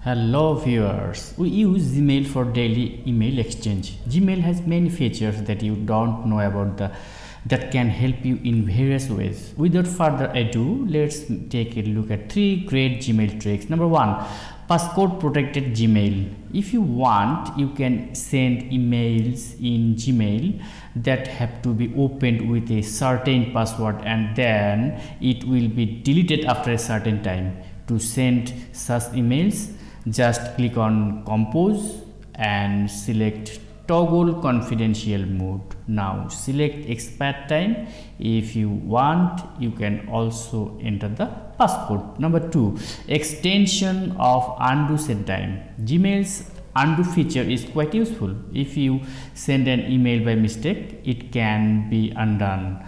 Hello viewers, we use Gmail for daily email exchange. Gmail has many features that you don't know about that can help you in various ways. Without further ado, let's take a look at 3 great Gmail tricks. Number 1, passcode protected Gmail. If you want, you can send emails in Gmail that have to be opened with a certain password and then it will be deleted after a certain time. To send such emails, just click on compose and select toggle confidential mode. Now select expired time. If you want, you can also enter the passcode. Number 2, extension of undo send time. Gmail's undo feature is quite useful. If you send an email by mistake, it can be undone.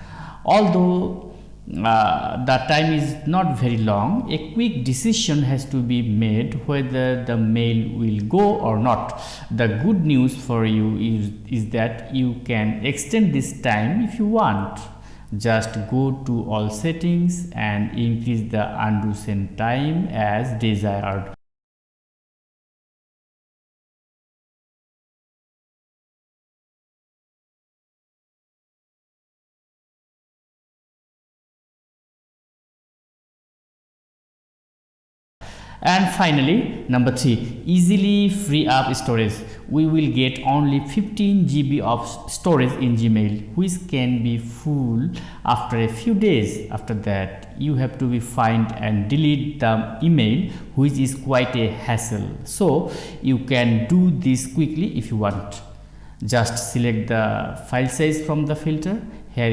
Although the time is not very long, a quick decision has to be made whether the mail will go or not. The good news for you is that you can extend this time if you want. Just go to all settings and increase the undo send time as desired. And finally, number 3, easily free up storage. We will get only 15 GB of storage in Gmail, which can be full after a few days. After that, you have to find and delete the email, which is quite a hassle. So you can do this quickly if you want. Just select the file size from the filter. Here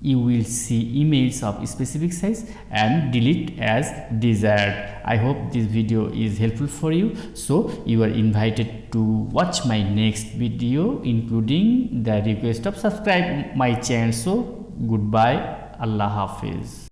you will see emails of specific size and delete as desired. I hope this video is helpful for you, so you are invited to watch my next video, including the request of subscribe my channel. So goodbye, Allah Hafiz.